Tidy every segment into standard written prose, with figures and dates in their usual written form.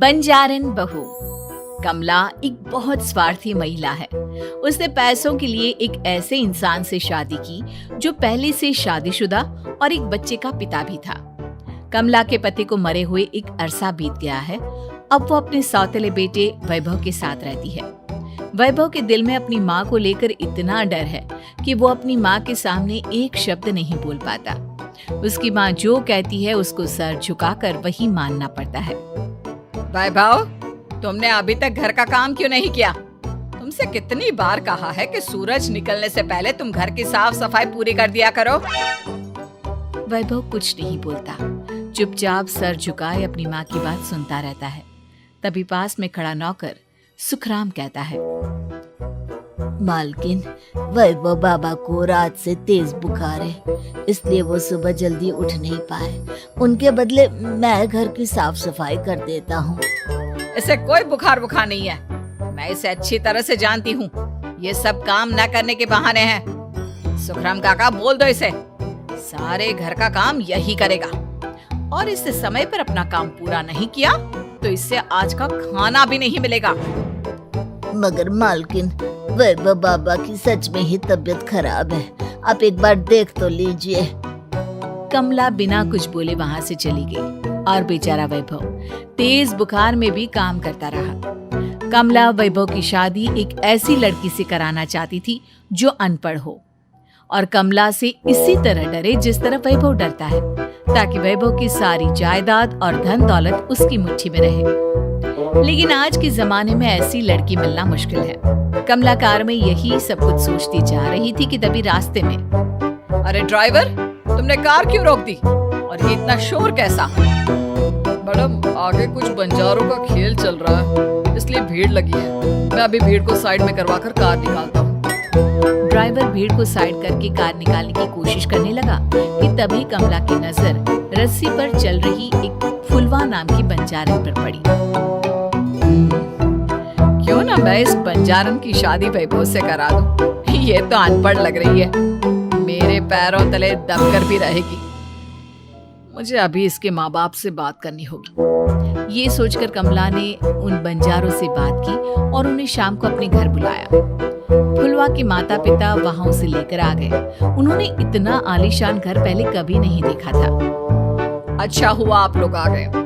बंजारन बहू। कमला एक बहुत स्वार्थी महिला है। उसने पैसों के लिए एक ऐसे इंसान से शादी की जो पहले से शादीशुदा और एक बच्चे का पिता भी था। कमला के पति को मरे हुए एक अरसा बीत गया है। अब वो अपने सौतेले बेटे वैभव के साथ रहती है। वैभव के दिल में अपनी माँ को लेकर इतना डर है कि वो अपनी माँ के सामने एक शब्द नहीं बोल पाता। उसकी माँ जो कहती है उसको सर झुकाकर वही मानना पड़ता है। वैभव, तुमने अभी तक घर का काम क्यों नहीं किया? तुमसे कितनी बार कहा है कि सूरज निकलने से पहले तुम घर की साफ सफाई पूरी कर दिया करो। वैभव कुछ नहीं बोलता, चुपचाप सर झुकाए अपनी माँ की बात सुनता रहता है। तभी पास में खड़ा नौकर सुखराम कहता है, मालकिन, वैभव बाबा को रात से तेज बुखार है, इसलिए वो सुबह जल्दी उठ नहीं पाए। उनके बदले मैं घर की साफ सफाई कर देता हूँ। इसे कोई बुखार नहीं है। मैं इसे अच्छी तरह से जानती हूँ। ये सब काम न करने के बहाने हैं। सुखराम काका, बोल दो इसे। सारे घर का काम यही करेगा और इससे समय पर अपना काम पूरा नहीं किया तो इससे आज का खाना भी नहीं मिलेगा। मगर मालकिन, वैभव बाबा की सच में ही तबीयत खराब है, आप एक बार देख तो लीजिए। कमला बिना कुछ बोले वहां से चली गई और बेचारा वैभव तेज बुखार में भी काम करता रहा। कमला वैभव की शादी एक ऐसी लड़की से कराना चाहती थी जो अनपढ़ हो और कमला से इसी तरह डरे जिस तरह वैभव डरता है, ताकि वैभव की सारी जायदाद और धन दौलत उसकी मुट्ठी में रहे। लेकिन आज के जमाने में ऐसी लड़की मिलना मुश्किल है। कमला कार में यही सब कुछ सोचती जा रही थी कि तभी रास्ते में, अरे ड्राइवर, तुमने कार क्यों रोक दी? और ये इतना शोर कैसा? मैडम, आगे कुछ बंजारों का खेल चल रहा है, इसलिए भीड़ लगी है। मैं अभी भीड़ को साइड में करवाकर कार निकालता हूँ। ड्राइवर भीड़ को साइड करके कार निकालने की कोशिश करने लगा कि तभी कमला की नजर रस्सी पर चल रही एक फुलवा नाम की बंजारन पर पड़ी। क्यों ना मैं इस बंजारन की शादी वैभव से करा दूं? ये तो अनपढ़ लग रही है, मेरे पैरों तले दबकर भी रहेगी। मुझे अभी इसके माँ बाप से बात करनी होगी। ये सोचकर कमला ने उन बंजारों से बात की और उन्हें शाम को अपने घर बुलाया। फुलवा के माता पिता वहां उसे लेकर आ गए। उन्होंने इतना आलीशान घर पहले कभी नहीं देखा था। अच्छा हुआ आप लोग आ गए।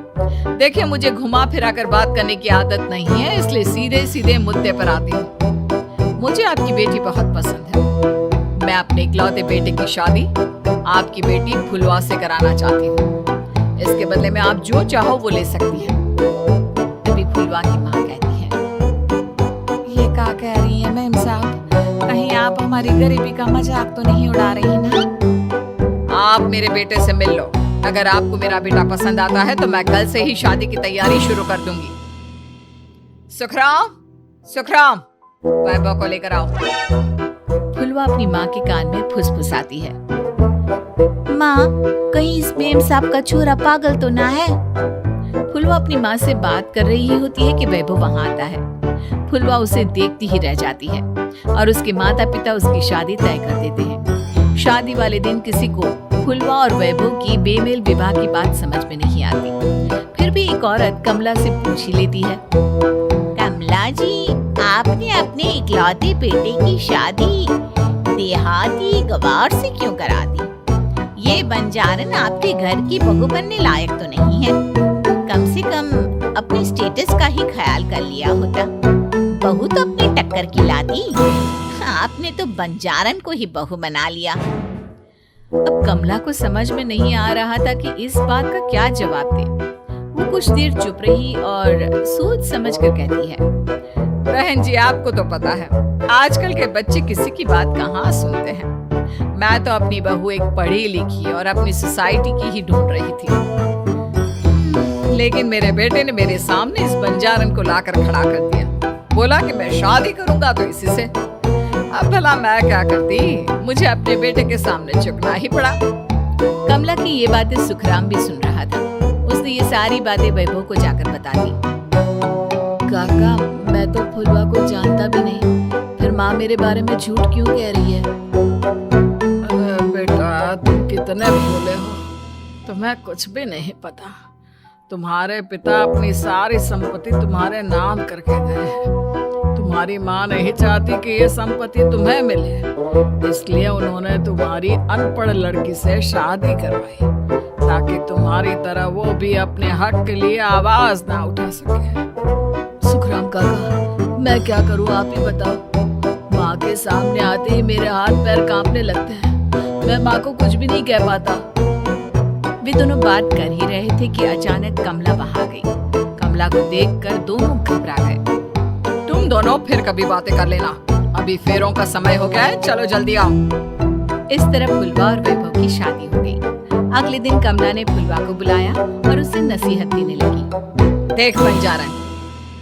देखिए, मुझे घुमा फिरा कर बात करने की आदत नहीं है, इसलिए सीधे सीधे मुद्दे पर आती हूँ। मुझे आपकी बेटी बहुत पसंद है। मैं अपने इकलौते बेटे की शादी आपकी बेटी फुलवा से कराना चाहती हूँ। इसके बदले में आप जो चाहो वो ले सकती हैं। तभी फुलवा की माँ कहती है, ये क्या कह रही है मैम साहब? कहीं आप हमारी गरीबी का मजाक तो नहीं उड़ा रही ना? आप मेरे बेटे से मिल लो। अगर आपको मेरा बेटा पसंद आता है तो मैं कल से ही शादी की तैयारी शुरू कर दूंगी। सुखराम, वैभव को लेकर आओ। फुलवा अपनी माँ के कान में फुसफुसाती है, माँ, कहीं इस मेम साहब का छोरा पागल तो ना है? फुलवा अपनी माँ से बात कर रही होती है कि वैभव वहां आता है। फुलवा उसे देखती ही रह जाती है और उसके माता पिता उसकी शादी तय कर देते हैं। शादी वाले दिन किसी को फुलवा और वैभव की बेमेल विवाह की बात समझ में नहीं आती। फिर भी एक औरत कमला से पूछ ही लेती है, कमला जी, आपने अपने इकलौते बेटे की शादी देहाती गवार से क्यों करा दी? ये बंजारन आपके घर की बहू बनने लायक तो नहीं है। कम से कम अपने स्टेटस का ही ख्याल कर लिया होता। बहू तो अपनी टक्कर की ला दी, आपने तो बंजारन को ही बहू बना लिया। अब कमला को समझ में नहीं आ रहा था कि इस बात का क्या जवाब दे। वो कुछ देर चुप रही और सोच समझ कर कहती है, बहन जी, आपको तो पता है आजकल के बच्चे किसी की बात कहाँ सुनते हैं। मैं तो अपनी बहू एक पढ़ी लिखी और अपनी सोसाइटी की ही ढूंढ रही थी, लेकिन मेरे बेटे ने मेरे सामने इस बंजारन को लाकर खड़ा कर दिया। बोला कि मैं शादी करूंगा तो इसी से। अब भला मैं क्या करती? मुझे अपने बेटे के सामने झुकना ही पड़ा। कमला की ये बातें सुखराम भी सुन रहा था। उसने ये सारी बातें वैभव को जाकर बता दी। काका, मैं तो फुलवा को जानता भी नहीं, फिर माँ मेरे बारे में झूठ क्यों कह रही है? अरे बेटा, तुम कितने भोले हो, तुम्हें कुछ भी नहीं पता। तुम्हारे पिता अपनी सारी संपत्ति तुम्हारे नाम करके गए हैं। तुम्हारी माँ नहीं चाहती कि ये संपत्ति तुम्हें मिले, इसलिए उन्होंने तुम्हारी अनपढ़ लड़की से शादी करवाई ताकि तुम्हारी तरह वो भी अपने हक के लिए आवाज ना उठा सके। सुखराम काका, मैं क्या करूं, आप ही बताओ। माँ के सामने आते ही मेरे हाथ पैर कांपने लगते हैं। मैं माँ को कुछ भी नहीं कह पाता। वे दोनों बात कर ही रहे थे कि अचानक कमला वहां गई। कमला को देखकर दोनों घबरा गए। तुम दोनों फिर कभी बातें कर लेना, अभी फेरों का समय हो गया है, चलो जल्दी आओ। इस तरह फुलवा और वैभव की शादी हो गई। अगले दिन कमला ने फुलवा को बुलाया और उसे नसीहत देने लगी। देख बंजारन,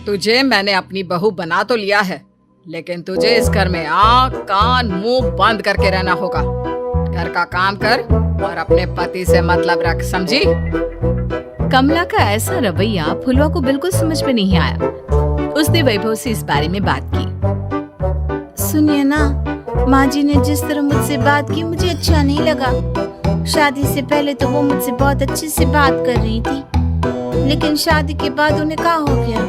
तुझे मैंने अपनी बहू बना तो लिया है, लेकिन तुझे इस घर में आँख कान मुंह बंद करके रहना होगा। घर का काम कर और अपने पति से मतलब रख, समझी? कमला का ऐसा रवैया फुलवा को बिल्कुल समझ में नहीं आया। उसने वैभव से इस बारे में बात की। सुनिए ना, माँ जी ने जिस तरह मुझसे बात की मुझे अच्छा नहीं लगा। शादी से पहले तो वो मुझसे बहुत अच्छे से बात कर रही थी, लेकिन शादी के बाद उन्हें क्या हो गया?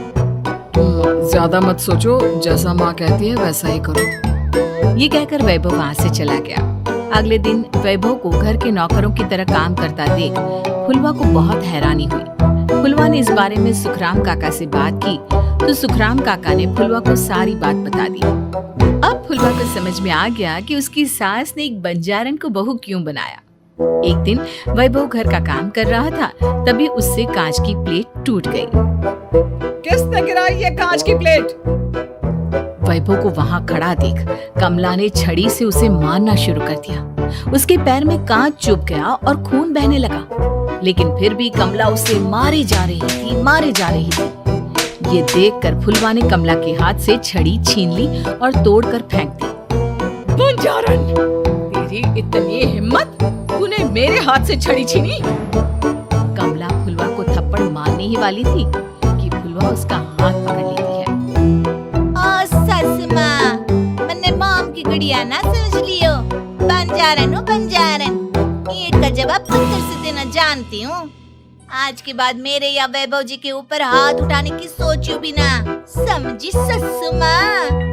तुम ज्यादा मत सोचो, जैसा माँ कहती है वैसा ही करो। ये कहकर वैभव वहाँ से चला गया। अगले दिन वैभव को घर के नौकरों की तरह काम करता देख फुलवा को बहुत हैरानी हुई। फुलवा ने इस बारे में सुखराम काका से बात की तो सुखराम काका ने फुलवा को सारी बात बता दी। अब फुलवा को समझ में आ गया कि उसकी सास ने एक बंजारन को बहू क्यों बनाया। एक दिन वैभव घर का काम कर रहा था, तभी उससे कांच की प्लेट टूट गई। किसने गिराई ये कांच की प्लेट? वैभव को वहां खड़ा देख कमला ने छड़ी से उसे मारना शुरू कर दिया। उसके पैर में कांच चुभ गया और खून बहने लगा, लेकिन फिर भी कमला उसे मारे जा रही थी। ये देखकर फुलवा ने कमला के हाथ से छड़ी छीन ली और तोड़कर फेंक दी। बंजारन, तेरी इतनी हिम्मत, तूने मेरे हाथ से छड़ी छीनी? कमला फुलवा को थप्पड़ मारने ही वाली थी कि फुलवा उसका हाथ पकड़ लेती है। ओ सस माँ, मैंने मॉम की गुड़िया ना समझ लियो। बंजारन हो बंजारन, ईंट का जवाब पत्थर से देना जानती हूँ। आज के बाद मेरे या वैभव जी के ऊपर हाथ उठाने की सोचो भी ना, समझी सस माँ?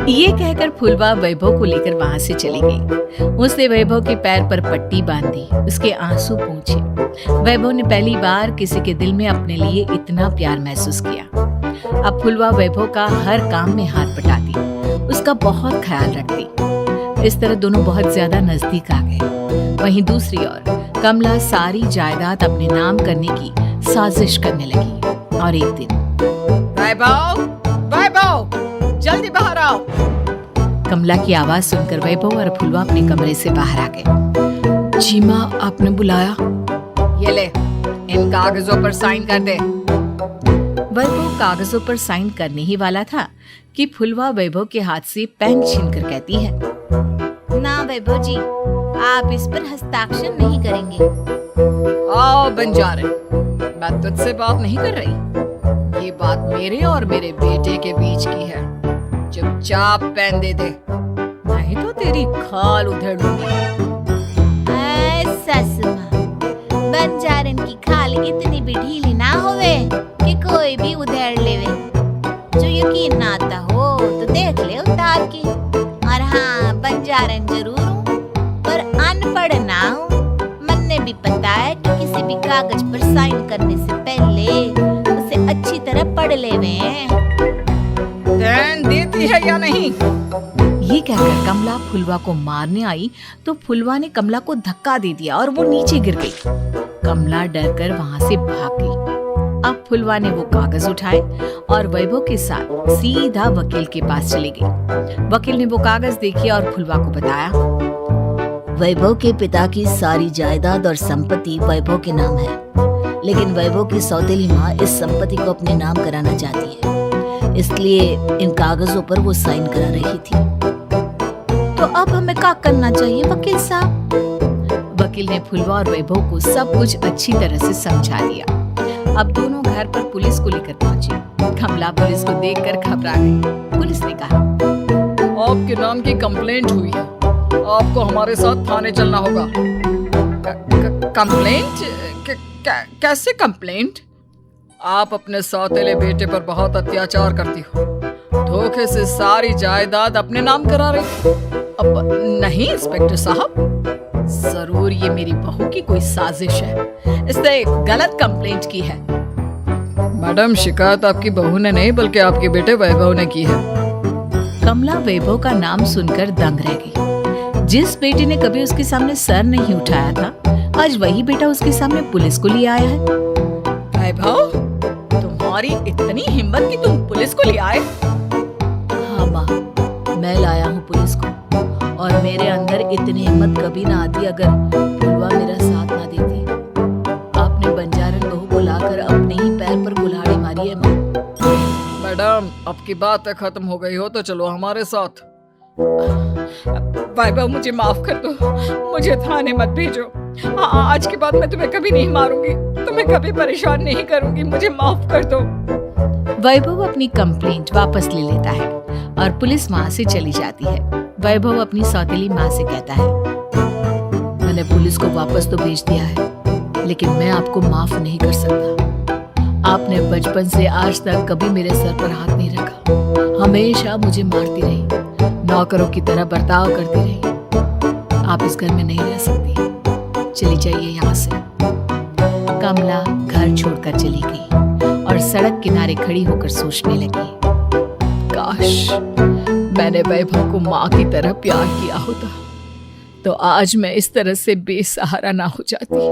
ये कहकर फुलवा वैभव को लेकर वहाँ से चली गई। उसने वैभव के पैर पर पट्टी बांधी, उसके आंसू पोंछे। वैभव ने पहली बार किसी के दिल में अपने लिए इतना प्यार महसूस किया। अब फुलवा वैभव का हर काम में हाथ बटाती, उसका बहुत ख्याल रखती। इस तरह दोनों बहुत ज्यादा नजदीक आ गए। वहीं दूसरी ओर कमला सारी जायदाद अपने नाम करने की साजिश करने लगी और एक दिन वैभव, जल्दी बाहर आओ। कमला की आवाज सुनकर वैभव और फुलवा अपने कमरे से बाहर आ गए। जी माँ, आपने बुलाया? ये ले, इन कागजों पर साइन कर दे। वैभव कागजों पर साइन करने ही वाला था कि फुलवा वैभव के हाथ से पेन छीनकर कहती है, ना वैभव जी, आप इस पर हस्ताक्षर नहीं करेंगे। आओ बंजारे, मैं तुझसे बात नहीं कर रही। ये बात मेरे और मेरे बेटे के बीच की है। चुपचाप पेन दे दे, नहीं तो तेरी खाल उधेड़ दूंगी। सस माँ, बंजारन की खाल इतनी भी ढीली ना होवे कि कोई भी उधेड़ लेवे। जो यकीन ना आता हो तो देख ले उतार के। और हाँ, बंजारन जरूर हूँ पर अनपढ़ ना हूँ। मैंने भी पता है कि किसी भी कागज पर साइन करने से पहले उसे अच्छी तरह पढ़ लेवे। पेन देती है या नहीं? ये कहकर कमला फुलवा को मारने आई तो फुलवा ने कमला को धक्का दे दिया और वो नीचे गिर गई। कमला डरकर वहां से भाग गई। अब फुलवा ने वो कागज उठाए और वैभव के साथ सीधा वकील के पास चली गई। वकील ने वो कागज देखे और फुलवा को बताया, वैभव के पिता की सारी जायदाद और संपत्ति वैभव के नाम है, लेकिन वैभव की सौतेली माँ इस संपत्ति को अपने नाम कराना चाहती है, इसलिए इन कागजों पर वो साइन करा रही थी। तो अब हमें क्या करना चाहिए वकील साहब? वकील ने फुलवा और वैभव को सब कुछ अच्छी तरह से समझा दिया। अब दोनों घर पर पुलिस को लेकर पहुंचे। कमला पुलिस को देखकर घबरा गई। पुलिस ने कहा, आपके नाम की कंप्लेंट हुई है, आपको हमारे साथ थाने चलना होगा। कंप्लेंट? कैसे कंप्लेंट? आप अपने सौतेले बेटे पर बहुत अत्याचार करती हो। धोखे से सारी जायदाद अपने नाम करा रही हो। अब नहीं इंस्पेक्टर साहब, जरूर ये मेरी बहू की कोई साजिश है। इसने गलत कंप्लेंट की है। मैडम, शिकायत आपकी बहू ने नहीं बल्कि आपके बेटे वैभव ने की है। कमला वैभव का नाम सुनकर दंग रह गई। जिस बेटे ने कभी उसके सामने सर नहीं उठाया था, आज वही बेटा उसके सामने पुलिस को लिए आया है। वैभव, तुम्हारी इतनी हिम्मत कि तुम पुलिस को ले आए? हाँ माँ, मैं लाया हूँ पुलिस को, और मेरे अंदर इतनी हिम्मत कभी ना आती अगर फुलवा मेरा साथ ना देती। आपने बंजारन बहू को लाकर अपने ही पैर पर कुल्हाड़ी मारी है माँ। मैडम, अब की बात खत्म हो गई हो तो चलो हमारे साथ। वैभव, मुझे माफ कर दो, मुझे थाने मत भेजो। आज के बाद मैं तुम्हें कभी नहीं मारूंगी, तुम्हें कभी परेशान नहीं करूंगी, मुझे माफ कर दो। वैभव अपनी कंप्लेंट वापस ले लेता है और पुलिस वहां से चली जाती है। वैभव अपनी सौतेली माँ से कहता है, मैंने पुलिस को वापस तो भेज दिया है, लेकिन मैं आपको माफ नहीं कर सकता। आपने बचपन से आज तक कभी मेरे सर पर हाथ नहीं रखा, हमेशा मुझे मारती रही, नौकरों की तरह बर्ताव करती रही। आप इस घर में नहीं रह सकती, चली जाइए यहाँ से। कमला घर छोड़कर चली गई और सड़क किनारे खड़ी होकर सोचने लगी, काश मैंने वैभव को माँ की तरह प्यार किया होता तो आज मैं इस तरह से बेसहारा ना हो जाती।